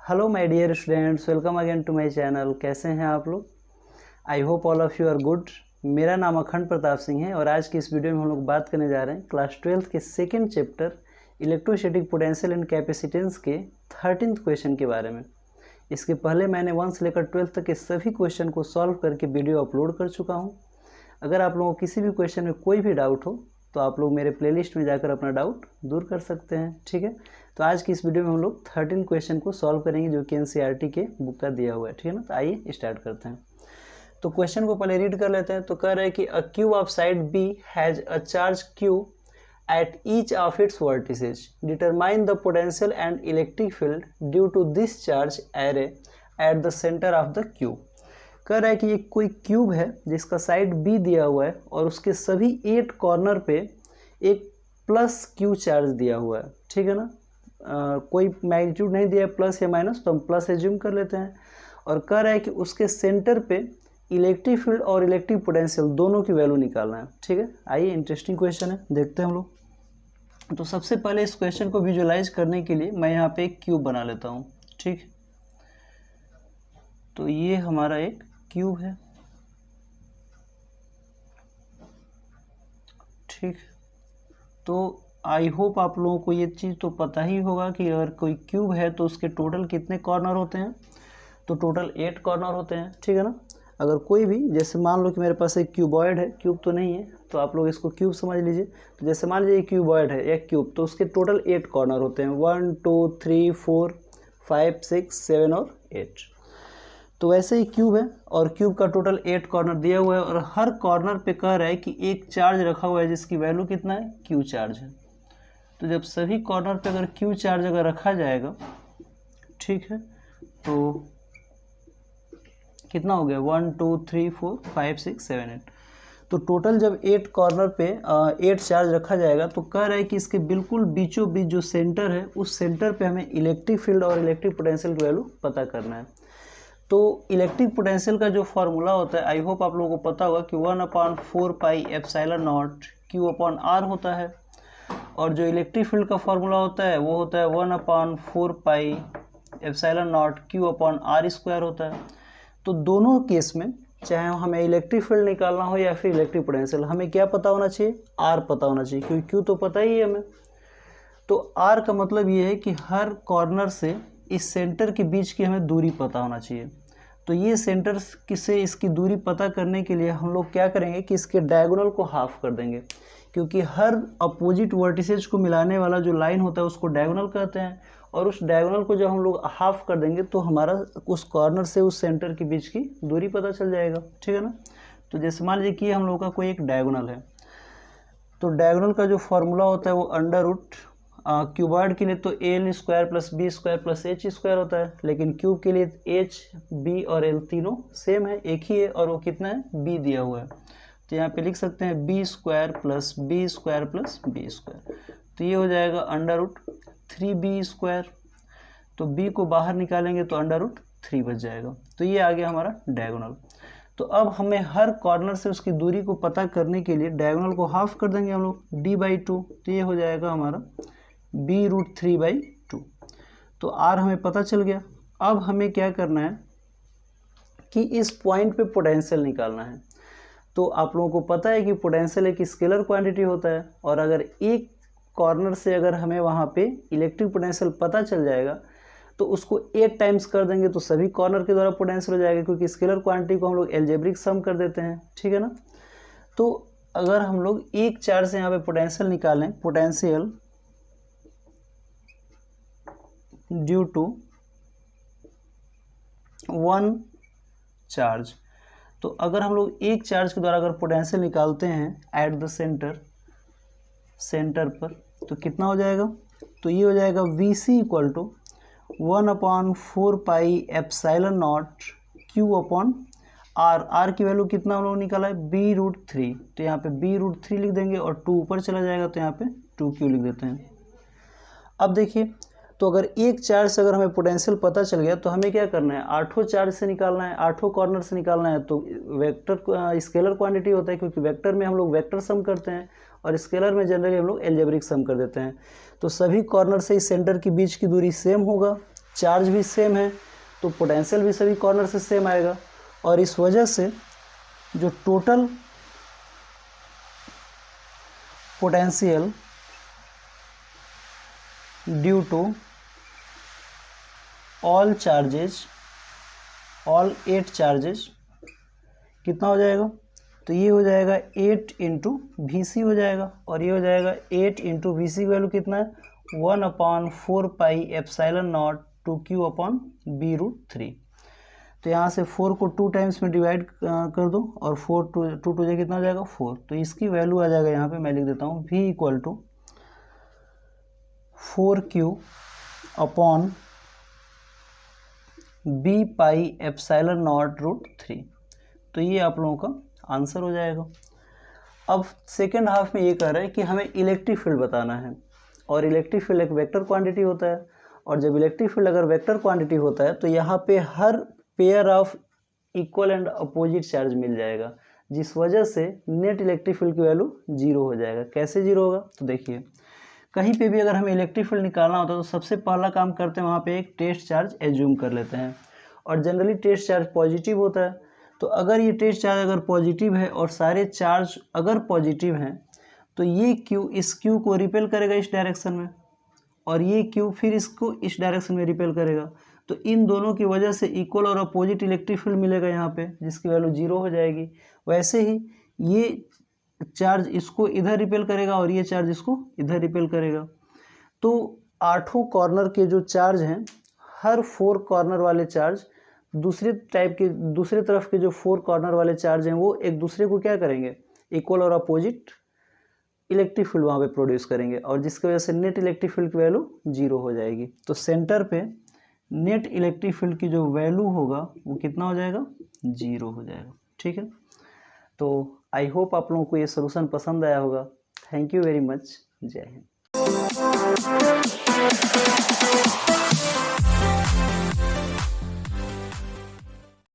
Hello my dear students, welcome again to my channel. कैसे हैं आप लोग? I hope all of you are good. मेरा नाम अखंड प्रताप सिंह है और आज की इस वीडियो में हम लोग बात करने जा रहे हैं क्लास 12th के second chapter electrostatic potential and capacitance के 13th क्वेश्चन के बारे में। इसके पहले मैंने 1 से लेकर 12th तक के सभी क्वेश्चन को सॉल्व करके वीडियो अपलोड कर चुका हूँ। अगर आप लोगों को किसी भी क्वेश्चन में कोई भी डाउट हो तो आप लोग मेरे प्लेलिस्ट में जाकर अपना डाउट दूर कर सकते हैं, ठीक है। तो आज की इस वीडियो में हम लोग 13 क्वेश्चन को सॉल्व करेंगे जो कि एनसीईआरटी के बुक का दिया हुआ है, ठीक है ना। तो आइए स्टार्ट करते हैं। तो क्वेश्चन को पहले रीड कर लेते हैं। तो कह रहे हैं कि a cube of side b has a charge q at each of its vertices, determine the potential and electric field due to this charge array at the centre of the cube. कह रहा है कि ये कोई cube है जिसका side B दिया हुआ है और उसके सभी 8 कॉर्नर पे एक प्लस क्यू चार्ज दिया हुआ है, ठीक है ना। कोई मैग्नीट्यूड नहीं दिया है प्लस या माइनस, तो हम प्लस एज्यूम कर लेते हैं। और कह रहा है कि उसके सेंटर पे इलेक्ट्रिक फील्ड और इलेक्ट्रिक पोटेंशियल दोनों की वैल्यू निकालना है, ठीक है। आइए, इंटरेस्टिंग क्वेश्चन है, देखते हैं हम लोग। तो सबसे पहले इस क्वेश्चन को विजुअलाइज करने के लिए मैं यहाँ पे एक क्यूब बना लेता हूँ, ठीक। तो ये हमारा एक क्यूब है, ठीक। तो आई होप आप लोगों को ये चीज़ तो पता ही होगा कि अगर कोई क्यूब है तो उसके टोटल कितने कॉर्नर होते हैं। तो टोटल 8 कॉर्नर होते हैं, ठीक है ना। अगर कोई भी, जैसे मान लो कि मेरे पास एक क्यूबॉइड है, क्यूब तो नहीं है तो आप लोग इसको क्यूब समझ लीजिए। तो जैसे मान लीजिए क्यूबॉइड है एक क्यूब, तो उसके टोटल 8 कॉर्नर होते हैं, 1 2 3 4 5 6 7 और 8। तो वैसे ही क्यूब है और क्यूब का टोटल 8 कॉर्नर दिया हुआ है और हर कॉर्नर पे कह रहा है कि एक चार्ज रखा हुआ है जिसकी वैल्यू कितना है, क्यू चार्ज है। तो जब सभी कॉर्नर पे अगर क्यू चार्ज अगर रखा जाएगा, ठीक है, तो कितना हो गया 1 2 3 4 5 6 7 8। तो टोटल जब 8 कॉर्नर पे 8 चार्ज रखा जाएगा तो कह रहा है कि इसके बिल्कुल बीचों बीच जो सेंटर है उस सेंटर पे हमें इलेक्ट्रिक फील्ड और इलेक्ट्रिक पोटेंशियल की वैल्यू पता करना है। तो इलेक्ट्रिक पोटेंशियल का जो फार्मूला होता है, आई होप आप लोगों को पता होगा कि 1/4 pi epsilon naught q upon r होता है। और जो इलेक्ट्रिक फील्ड का फार्मूला होता है वो होता है 1/4 pi epsilon naught q upon r square होता है। तो दोनों केस में चाहे हमें इलेक्ट्रिक फील्ड निकालना हो या फिर इलेक्ट्रिक पोटेंशियल, हमें क्या पता होना चाहिए, आर पता होना चाहिए, क्योंकि क्यू तो पता ही है हमें। तो आर का मतलब ये है कि हर कॉर्नर से इस सेंटर के बीच की हमें दूरी पता होना चाहिए। तो ये सेंटर से इसकी दूरी पता करने के लिए हम लोग क्या करेंगे कि इसके डायगोनल को हाफ कर देंगे, क्योंकि हर अपोजिट वर्टिसेज को मिलाने वाला जो लाइन होता है उसको डायगोनल कहते हैं। और उस डायगोनल को जब हम लोग हाफ कर देंगे तो हमारा उस कॉर्नर से उस सेंटर के बीच की दूरी पता चल जाएगा, ठीक है ना। तो जैसे मान लीजिए कि हम लोग का कोई एक डायगोनल है, तो डायगोनल का जो फॉर्मूला होता है वो अंडर रूट क्यूबॉइड के लिए तो l square plus b square plus h square होता है, लेकिन क्यूब के लिए एच बी और एल तीनों सेम है, एक ही है, और वो कितना है, बी दिया हुआ है। तो यहाँ पे लिख सकते हैं b square plus b square plus b square. तो ये हो जाएगा अंडर रूट 3b स्क्वायर। तो b को बाहर निकालेंगे तो अंडर रूट 3 बच जाएगा। तो ये आ गया हमारा डायगोनल। तो अब हमें हर कॉर्नर से उसकी दूरी को पता करने के लिए डायगोनल को हाफ कर देंगे हम लोग d/2। तो ये हो जाएगा हमारा b√3/2। तो r हमें पता चल गया। अब हमें क्या करना है कि इस पॉइंट पे पोटेंशियल निकालना है। तो आप लोगों को पता है कि पोटेंशियल एक स्केलर क्वांटिटी होता है, और अगर एक कॉर्नर से अगर हमें वहाँ पे इलेक्ट्रिक पोटेंशियल पता चल जाएगा तो उसको 8 टाइम्स कर देंगे तो सभी कॉर्नर के द्वारा पोटेंशियल हो जाएगा, क्योंकि स्केलर क्वांटिटी को हम लोग एल्जेब्रिक सम कर देते हैं, ठीक है ना। तो अगर हम लोग एक चार्ज से यहाँ पे पोटेंशियल निकालें, पोटेंशियल ड्यू टू 1 चार्ज, तो अगर हम लोग एक चार्ज के द्वारा अगर पोटेंशियल निकालते हैं एट द सेंटर पर, तो कितना हो जाएगा, तो ये हो जाएगा Vc equal to 1/4 pi epsilon naught q upon r. R की वैल्यू कितना हम लोग निकाला है, b√3। तो यहाँ पे b√3 लिख देंगे और 2 ऊपर चला जाएगा तो यहाँ पे 2q लिख देते हैं। अब देखिए, तो अगर एक चार्ज से अगर हमें पोटेंशियल पता चल गया तो हमें क्या करना है, 8 चार्ज से निकालना है, 8 कॉर्नर से निकालना है। तो वेक्टर स्केलर क्वांटिटी होता है, क्योंकि वेक्टर में हम लोग वेक्टर सम करते हैं और स्केलर में जनरली हम लोग एल्जेब्रिक सम कर देते हैं। तो सभी कॉर्नर से इस सेंटर के बीच की दूरी सेम होगा, चार्ज भी सेम है तो पोटेंशियल भी सभी कॉर्नर से सेम आएगा, और इस वजह से जो total potential due to all charges, all 8 charges कितना हो जाएगा, तो ये हो जाएगा 8 इंटू वी हो जाएगा, और ये हो जाएगा 8 इंटू वी की वैल्यू कितना है 1/4 pi epsilon not 2q upon b√3। तो यहाँ से 4 को 2 टाइम्स में डिवाइड कर दो, और 4 टू टू कितना हो जाएगा 4, तो इसकी वैल्यू आ जाएगा यहाँ पे मैं लिख देता हूँ v equal to 4q upon b pi epsilon naught √3। तो ये आप लोगों का आंसर हो जाएगा। अब सेकेंड हाफ में ये कह रहा है कि हमें इलेक्ट्रिक फील्ड बताना है, और इलेक्ट्रिक फील्ड एक वेक्टर क्वांटिटी होता है, और जब इलेक्ट्रिक फील्ड अगर वेक्टर क्वांटिटी होता है तो यहाँ पे हर pair of equal and opposite charge मिल जाएगा, जिस वजह से नेट इलेक्ट्रिक फील्ड की वैल्यू 0 हो जाएगा। कैसे 0 होगा, तो देखिए कहीं पे भी अगर हमें इलेक्ट्रिक फील्ड निकालना होता है तो सबसे पहला काम करते हैं वहाँ पे एक टेस्ट चार्ज एज्यूम कर लेते हैं, और जनरली टेस्ट चार्ज पॉजिटिव होता है। तो अगर ये टेस्ट चार्ज अगर पॉजिटिव है और सारे चार्ज अगर पॉजिटिव हैं तो ये क्यू इस क्यू को रिपेल करेगा इस डायरेक्शन में, और ये क्यू फिर इसको इस डायरेक्शन में रिपेल करेगा। तो इन दोनों की वजह से इक्वल और अपोजिट इलेक्ट्रिक फील्ड मिलेगा यहाँ पे, जिसकी वैल्यू 0 हो जाएगी। वैसे ही ये चार्ज इसको इधर रिपेल करेगा और ये चार्ज इसको इधर रिपेल करेगा। तो 8 कॉर्नर के जो चार्ज हैं, हर 4 कॉर्नर वाले चार्ज दूसरे तरफ के जो 4 कॉर्नर वाले चार्ज हैं वो एक दूसरे को क्या करेंगे, इक्वल और अपोजिट इलेक्ट्रिक फील्ड वहाँ पे प्रोड्यूस करेंगे, और जिसकी वजह से नेट इलेक्ट्रिक फील्ड की वैल्यू 0 हो जाएगी। तो सेंटर पे नेट इलेक्ट्रिक फील्ड की जो वैल्यू होगा वो कितना हो जाएगा, 0 हो जाएगा। ठीक है, तो आई होप आप लोगों को ये सोल्यूशन पसंद आया होगा। Thank you very much. जय हिंद।